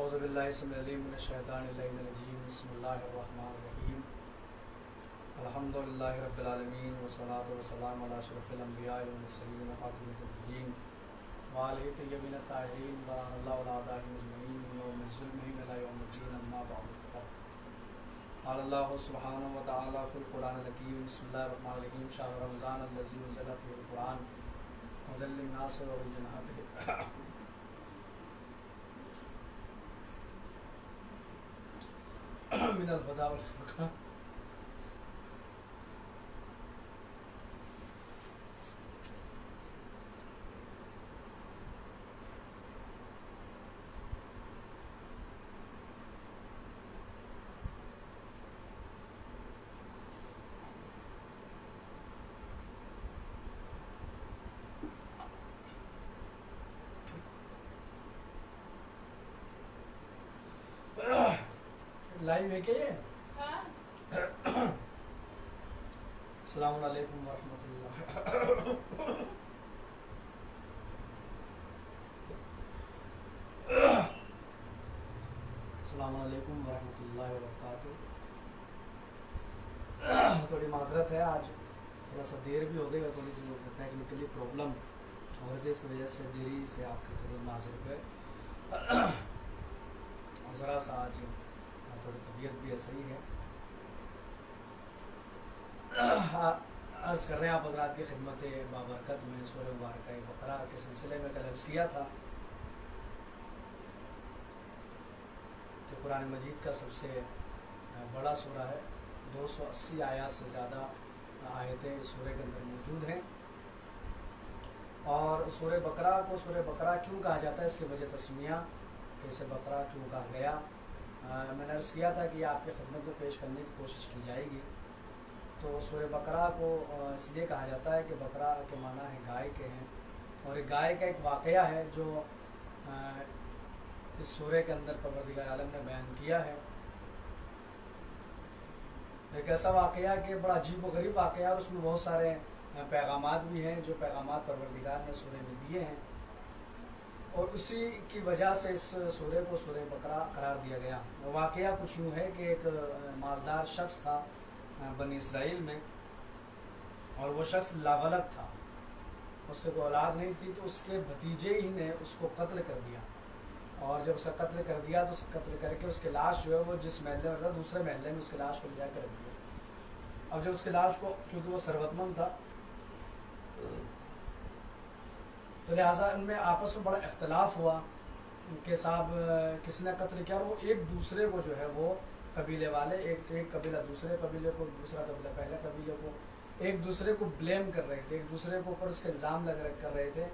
اعوذ باللہ السمیع العلیم من الشیطان الرجیم بسم اللہ الرحمن الرحیم الحمدللہ رب العالمین والصلاة والسلام علی اشرف الانبیاء والمرسلین خاتم النبیین وآلہ الطیبین الطاہرین ولعن اللہ علی اعدائهم اجمعین من یوم ظلمہم الی یوم الدین اما بعد قال اللہ سبحانہ وتعالی فی القرآن الحکیم بسم اللہ الرحمن الرحیم شہر رمضان الذی انزل فیہ القرآن ھدی للناس وبینات من الهدى والفرقان لائیو ہے کہ یہ السلام علیکم ورحمۃ اللہ السلام علیکم ورحمۃ اللہ وبرکاتہ. تھوڑی معذرت ہے، آج تھوڑا سا دیر بھی ہو گئی اور تھوڑی سی ٹیکنیکلی پرابلم ہو رہی تھی، اس کی وجہ سے دیری سے آپ کے خدمت معذرت ہے. ذرا سا آج تھوڑی طبیعت بھی ایسا ہی ہے. عرض کر رہے ہیں آپ حضرات کی خدمت بابرکت میں سورہ مبارکہ بقرہ کے سلسلے میں کل عرض کیا تھا کہ قرآن مجید کا سب سے بڑا سورہ ہے. 280 آیات سے زیادہ آیتیں اس سورہ کے اندر موجود ہیں. اور سورہ بقرہ کو سورہ بقرہ کیوں کہا جاتا ہے، اس کی وجہ تسمیہ کہ اسے بقرہ کیوں کہا گیا. میں نے عرض کیا تھا کہ آپ کی خدمت کو پیش کرنے کی کوشش کی جائے گی. تو سورہ بقرہ کو اس لیے کہا جاتا ہے کہ بقرہ کے معنی ہے گائے کے ہیں، اور ایک گائے کا ایک واقعہ ہے جو اس سورہ کے اندر پروردگار عالم نے بیان کیا ہے. ایک ایسا واقعہ کہ بڑا عجیب و غریب واقعہ ہے، اس میں بہت سارے پیغامات بھی ہیں جو پیغامات پروردگار نے سورہ میں دیے ہیں، اور اسی کی وجہ سے اس سورہ کو سورہ بقرہ قرار دیا گیا. وہ واقعہ کچھ یوں ہے کہ ایک مالدار شخص تھا بنی اسرائیل میں، اور وہ شخص لاولد تھا، اس کے کوئی اولاد نہیں تھی. تو اس کے بھتیجے ہی نے اس کو قتل کر دیا، اور جب اسے قتل کر دیا تو اسے قتل کر کے اس کی لاش جو ہے وہ جس محلے میں تھا دوسرے محلے میں اس کی لاش کو لے جا کے رکھ دیا. اب جب اس کی لاش کو، کیونکہ وہ ثروت مند تھا، تو لہٰذا ان میں آپس میں بڑا اختلاف ہوا کہ صاحب کس نے قتل کیا. اور وہ ایک دوسرے کو جو ہے وہ قبیلے والے، ایک قبیلہ دوسرے قبیلے کو، دوسرا قبیلہ پہلے قبیلے کو ایک دوسرے کو بلیم کر رہے تھے، ایک دوسرے کے اوپر اس کے الزام کر رہے تھے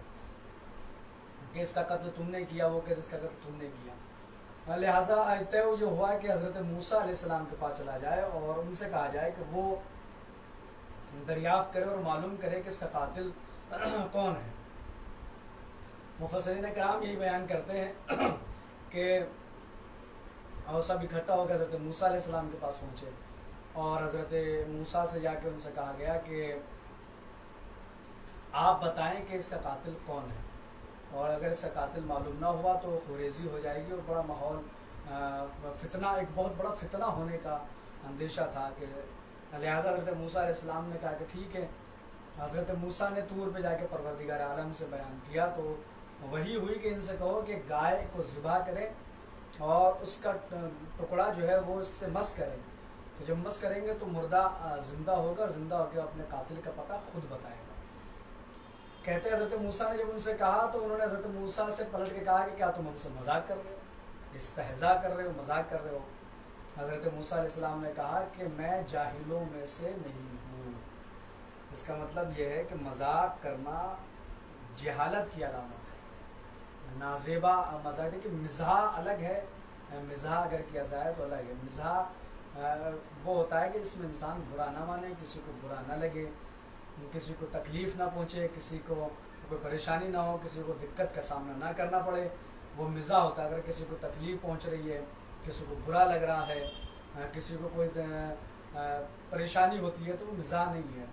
کہ اس کا قتل تم نے کیا، وہ کہ اس کا قتل تم نے کیا. لہٰذا طے یہ ہوا کہ حضرت موسیٰ علیہ السلام کے پاس چلا جائے اور ان سے کہا جائے کہ وہ دریافت کرے اور معلوم کرے کہ اس کا قاتل کون ہے. مفسرین کرام یہی بیان کرتے ہیں کہ اور سب اکٹھا ہو کے حضرت موسیٰ علیہ السلام کے پاس پہنچے، اور حضرت موسیٰ سے جا کے ان سے کہا گیا کہ آپ بتائیں کہ اس کا قاتل کون ہے، اور اگر اس کا قاتل معلوم نہ ہوا تو خوریزی ہو جائے گی اور بڑا ماحول فتنہ، ایک بہت بڑا فتنہ ہونے کا اندیشہ تھا. کہ لہٰذا حضرت موسیٰ علیہ السلام نے کہا کہ ٹھیک ہے. حضرت موسیٰ نے طور پہ جا کے پروردگار عالم سے بیان کیا تو وہی ہوئی کہ ان سے کہو کہ گائے کو ذبح کرے اور اس کا ٹکڑا جو ہے وہ اس سے مس کریں. تو جب مس کریں گے تو مردہ زندہ ہوگا، اور زندہ ہو کے اپنے قاتل کا پتہ خود بتائے گا. کہتے حضرت موسیٰ نے جب ان سے کہا تو انہوں نے حضرت موسیٰ سے پلٹ کے کہا کہ کیا تم ہم سے مذاق کر رہے ہو، استہزاء کر رہے ہو، مذاق کر رہے ہو. حضرت موسیٰ علیہ السلام نے کہا کہ میں جاہلوں میں سے نہیں ہوں. اس کا مطلب یہ ہے کہ مذاق کرنا جہالت کی علامت ہے. نازیبا مذاق ہے کہ مزاح الگ ہے، مزاح اگر کیا جائے تو الگ ہے. مزاح وہ ہوتا ہے کہ جس میں انسان برا نہ مانے، کسی کو برا نہ لگے، کسی کو تکلیف نہ پہنچے، کسی کو کوئی پریشانی نہ ہو، کسی کو دقت کا سامنا نہ کرنا پڑے، وہ مزاح ہوتا ہے. اگر کسی کو تکلیف پہنچ رہی ہے، کسی کو برا لگ رہا ہے، کسی کو کوئی پریشانی ہوتی ہے تو وہ مزاح نہیں ہے،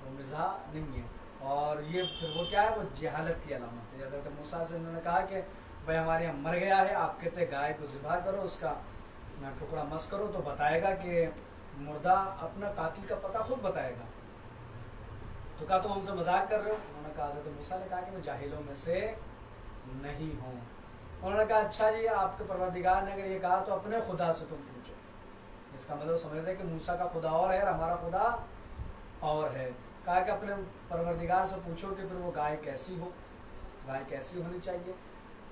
وہ مزاح نہیں ہے. اور یہ پھر وہ کیا ہے، وہ جہالت کی علامت ہے. حضرت موسیٰ سے انہوں نے کہا کہ بھائی ہمارے یہاں مر گیا ہے، آپ کہتے گائے کو ذبح کرو، اس کا ٹکڑا مس کرو تو بتائے گا کہ مردہ اپنا قاتل کا پتہ خود بتائے گا۔ تو کہا تم ہم سے مذاق کر رہے ہو؟ انہوں نے کہا، حضرت موسیٰ نے کہا کہ میں جاہلوں میں سے نہیں ہوں۔ انہوں نے کہا اچھا جی، آپ کے پروردگار نے اگر یہ کہا تو اپنے خدا سے تم پوچھو۔ اس کا مطلب سمجھتے کہ موسیٰ کا خدا اور ہے اور ہمارا خدا اور ہے۔ کہا کہ اپنے پروردگار سے پوچھو کہ پھر وہ گائے کیسی ہو، گائے کیسی ہونی چاہیے۔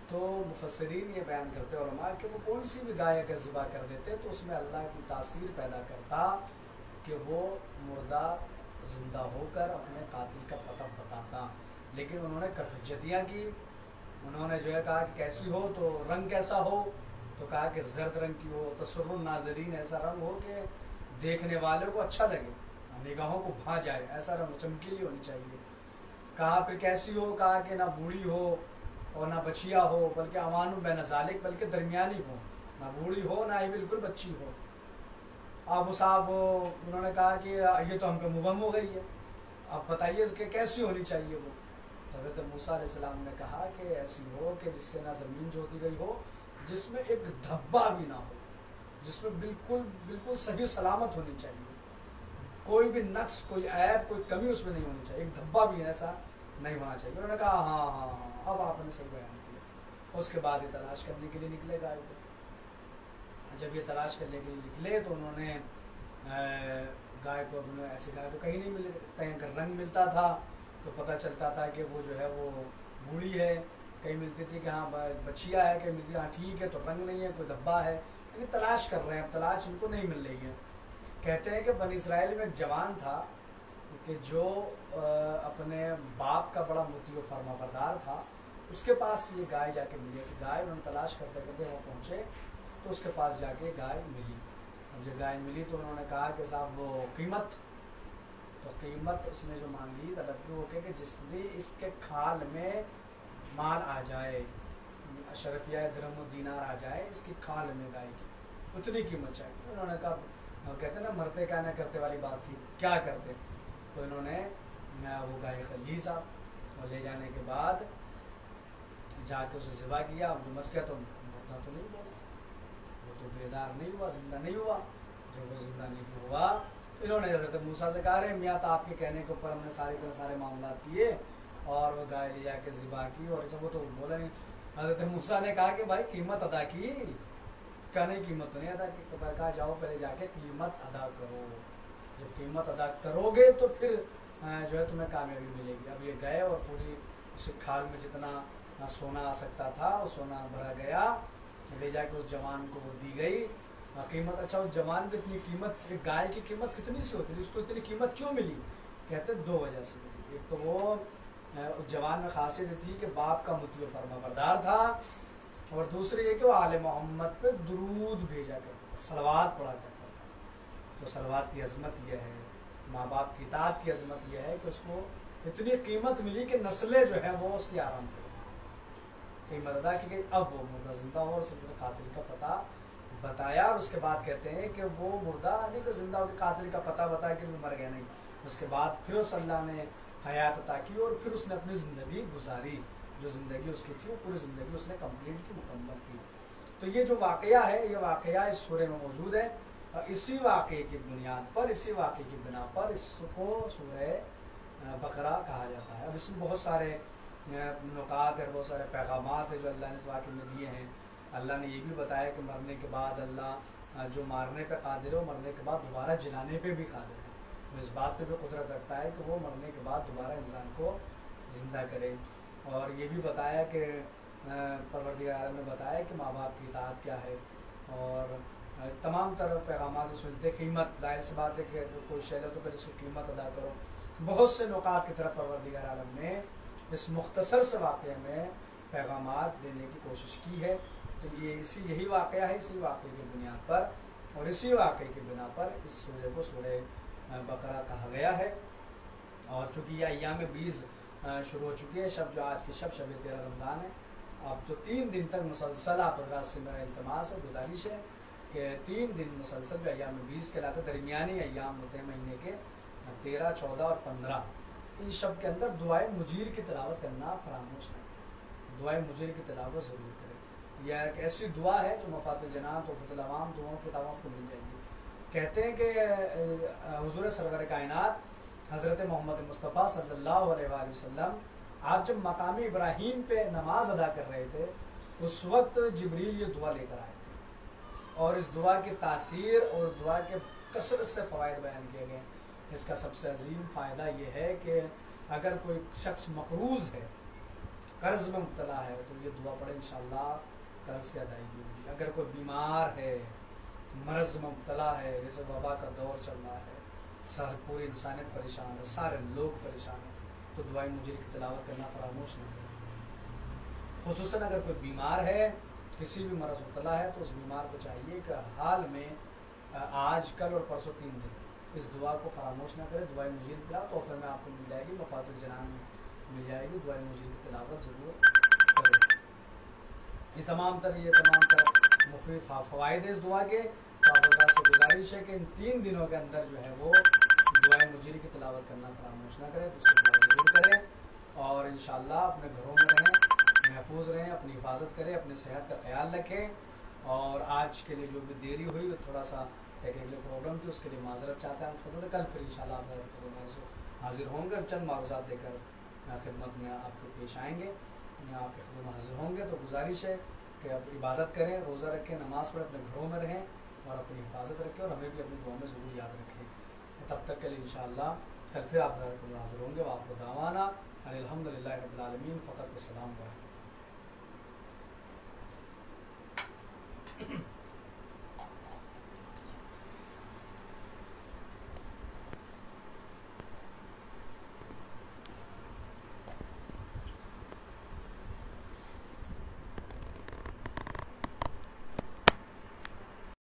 تو مفسرین یہ بیان کرتے علماء کہ وہ کون سی بھی گائے اگر ذبح کر دیتے تو اس میں اللہ کی تاثیر پیدا کرتا کہ وہ مردہ زندہ ہو کر اپنے قاتل کا پتہ بتاتا۔ لیکن انہوں نے حجتیاں کی، انہوں نے جو ہے کہا کہ کیسی ہو تو رنگ کیسا ہو، تو کہا کہ زرد رنگ کی ہو، تسر الناظرین، ایسا رنگ ہو کہ دیکھنے والوں کو اچھا لگے، نگاہوں کو بھا جائے، ایسا رنگ چمکیلی ہونی چاہیے۔ کہا پھر کیسی ہو، کہا کہ نہ بوڑھی ہو اور نہ بچیا ہو، بلکہ امان بین ذالک، بلکہ درمیانی ہو، نہ بوڑھی ہو نہ ہی بالکل بچی ہو۔ اب صاحب انہوں نے کہا کہ یہ تو ہم پہ مبہم ہو گئی ہے، اب بتائیے اس کے کیسی ہونی چاہیے وہ۔ حضرت موسیٰ علیہ السلام نے کہا کہ ایسی ہو کہ جس سے نہ زمین جوتی گئی ہو، جس میں ایک دھبا بھی نہ ہو، جس میں بالکل صحیح سلامت ہونی چاہیے، کوئی بھی نقص، کوئی عیب، کوئی کمی اس میں نہیں ہونی چاہیے، ایک دھبا بھی ایسا نہیں ہونا چاہیے۔ انہوں نے کہا ہاں، اب آپ نے صحیح بیان کیا۔ اس کے بعد یہ تلاش کرنے کے لیے نکلے گائے کو۔ جب یہ تلاش کرنے کے لیے نکلے تو انہوں نے گائے کو، ایسی گائے تو کہیں نہیں ملے، کہیں اگر رنگ ملتا تھا تو پتہ چلتا تھا کہ وہ جو ہے وہ بوڑھی ہے، کہیں ملتی تھی کہ ہاں بچیا ہے، کہیں ملتی ہاں ٹھیک ہے تو رنگ نہیں ہے، کوئی دھبا ہے، یعنی تلاش کر رہے ہیں، اب تلاش ان کو نہیں مل رہی ہے۔ کہتے ہیں کہ بنی اسرائیل میں ایک جوان تھا کہ جو اپنے باپ کا بڑا مطیع و فرما بردار تھا، اس کے پاس یہ گائے جا کے ملی، ایسی گائے انہوں نے تلاش کرتے کرتے وہ پہنچے تو اس کے پاس جا کے گائے ملی۔ اب جب گائے ملی تو انہوں نے کہا کہ صاحب وہ قیمت، تو قیمت اس نے جو مانگی طلب کی وہ کہ جس نے اس کے کھال میں مال آ جائے، اشرفیہ درہم و دینار آ جائے اس کی کھال میں گائے کی، اتنی قیمت چاہیے۔ انہوں نے کہا، کہتے ہیں نا مرتے کیا نہ کرتے والی بات تھی، کیا کرتے؟ تو انہوں نے وہ گائے خلی صاحب، اور لے جانے کے بعد جا کے اسے ذبح کیا۔ اب جو مس گیا تو مردہ تو نہیں بولا، وہ تو بیدار نہیں ہوا، زندہ نہیں ہوا۔ جب وہ زندہ نہیں ہوا انہوں نے حضرت موسیٰ سے کہا، رہے میاں تو آپ کے کہنے کے اوپر ہم نے سارے معاملات کیے اور وہ گائے لے جا کے ذبح کی، اور وہ تو بولا نہیں۔ حضرت موسیٰ نے کہا کہ بھائی قیمت ادا کی؟ کہا نہیں قیمت تو نہیں ادا کی۔ تو کہا جاؤ پہلے جا کے قیمت ادا کرو، جب قیمت ادا کرو گے تو پھر جو ہے تمہیں کامیابی ملے گی۔ اب یہ گئے اور پوری اس کھال میں جتنا سونا آ سکتا تھا وہ سونا بھرا گیا، لے جا کے اس جوان کو وہ دی گئی قیمت۔ اچھا اس جوان کو اتنی قیمت، ایک گائے کی قیمت کتنی سی ہوتی ہے، اس کو اتنی قیمت کیوں ملی؟ کہتے ہیں 2 وجہ سے ملی۔ ایک تو وہ اس جوان میں خاصیت تھی کہ باپ کا مطیع و فرما بردار تھا، اور دوسری یہ کہ وہ آل محمد پہ درود بھیجا کرتا تھا، صلوات پڑھا کرتا تھا۔ تو صلوات کی عظمت یہ ہے، ماں باپ کی اطاعت کی عظمت یہ ہے کہ اس کو اتنی قیمت ملی کہ نسلیں جو ہیں وہ اس کی آرام کریں، قیمت ادا کی گئی۔ اب وہ مردہ زندہ ہو اور اس نے قاتل کا پتہ بتایا، اور اس کے بعد کہتے ہیں کہ وہ مردہ نہیں کہ زندہ ہو کے قاتل کا پتہ بتایا کہ وہ مر گیا نہیں، اس کے بعد پھر اس اللہ نے حیات عطا کی اور پھر اس نے اپنی زندگی گزاری، جو زندگی اس کی تھی وہ پوری زندگی اس نے کمپلیٹ کی، مکمل کی۔ تو یہ جو واقعہ ہے، یہ واقعہ اس سورہ میں موجود ہے، اور اسی واقعے کی بنیاد پر، اسی واقعے کی بنا پر اس کو سورہ بقرہ کہا جاتا ہے۔ اب اس میں بہت سارے نکات اور بہت سارے پیغامات ہیں جو اللہ نے اس واقعے میں دیے ہیں۔ اللہ نے یہ بھی بتایا کہ مرنے کے بعد اللہ جو مارنے پہ قادر ہے وہ مرنے کے بعد دوبارہ جلانے پہ بھی قادر ہے، وہ اس بات پہ بھی قدرت رکھتا ہے کہ وہ مرنے کے بعد دوبارہ انسان کو زندہ کرے۔ اور یہ بھی بتایا کہ پروردگار نے بتایا کہ ماں باپ کی اطاعت کیا ہے، اور تمام طرح پیغامات اس میں دیتے۔ قیمت، ظاہر سی بات ہے کہ کوئی شے لو تو پہلے اس کی قیمت ادا کرو۔ بہت سے نکات کی طرف پروردگار عالم نے اس مختصر سے واقعے میں پیغامات دینے کی کوشش کی ہے۔ تو یہ یہی واقعہ ہے، اسی واقعے کی بنیاد پر اور اسی واقعے کی بنا پر اس سورہ کو سورہ بقرہ کہا گیا ہے۔ اور چونکہ یہ ایام 20 شروع ہو چکی ہے، شب جو آج کی شب 13 رمضان ہے، اب تو 3 دن تک مسلسل آپ حضرات سے میرا التماس ہے، گزارش ہے کہ 3 دن مسلسل جو ایام 20 کے علاقے درمیانی ایام ہوتے ہیں مہینے کے 13، 14 اور 15، ان شب کے اندر دعائے مجیر کی تلاوت کرنا فراموش نہیں۔ دعائے مجیر کی تلاوت ضرور کریں۔ یہ ایک ایسی دعا ہے جو مفات الجنان تحفۃ العوام دعاؤں کی کتابوں کو مل جائے گی۔ کہتے ہیں کہ حضور سرور کائنات حضرت محمد مصطفیٰ صلی اللہ علیہ وآلہ وسلم آپ جب مقام ابراہیم پہ نماز ادا کر رہے تھے اس وقت جبریل یہ دعا لے کر آئے تھے، اور اس دعا کی تاثیر اور اس دعا کے کثرت سے فوائد بیان کیے گئے۔ اس کا سب سے عظیم فائدہ یہ ہے کہ اگر کوئی شخص مقروض ہے، قرض میں مبتلا ہے، تو یہ دعا پڑھے انشاءاللہ قرض سے ادائیگی ہوگی۔ اگر کوئی بیمار ہے، مرض میں مبتلا ہے، جیسے وبا کا دور چل رہا ہے، سارے پوری انسانیت پریشان ہے، سارے لوگ پریشان ہیں، تو دعائے مجیر کی تلاوت کرنا فراموش نہ کریں۔ خصوصاً اگر کوئی بیمار ہے، کسی بھی مرض مبتلا ہے، تو اس بیمار کو چاہیے کہ حال میں آج کل اور پرسوں 3 دن اس دعا کو فراموش نہ کرے۔ دعائے مجیر کی تلاوت تو پھر میں آپ کو مل جائے گی، مفات الجنان میں مل جائے گی، دعائے مجیر کی تلاوت ضرور کرے۔ یہ تمام تر مفید فوائد اس دعا کے۔ آپ اللہ سے گزارش ہے کہ ان 3 دنوں کے اندر جو ہے وہ دعائے مجیر کی تلاوت کرنا فراموش نہ کریں، اس کو دعا ضرور کریں، اور انشاءاللہ اپنے گھروں میں رہیں، محفوظ رہیں، اپنی حفاظت کریں، اپنی صحت کا خیال رکھیں۔ اور آج کے لیے جو بھی دیری ہوئی وہ تھوڑا سا ٹیکنیکل پرابلم تھی، اس کے لیے معذرت چاہتے ہیں خود۔ کل پھر انشاءاللہ آپ حاضر ہوں گے، چند معروضات دے کر خدمت میں آپ کو پیش آئیں گے، آپ کی خدمت میں حاضر ہوں گے۔ تو گزارش ہے کہ اب عبادت کریں، روزہ رکھیں، نماز پڑھیں، اپنے گھروں میں رہیں اور اپنی حفاظت رکھیں، اور ہمیں بھی اپنی دعاؤں میں ضرور یاد رکھیں۔ تب تک کے لیے انشاءاللہ کل پھر آپ حاضر ہوں گے۔ وآخر دعوانا ان الحمدللہ رب العالمین، فقط والسلام علیکم۔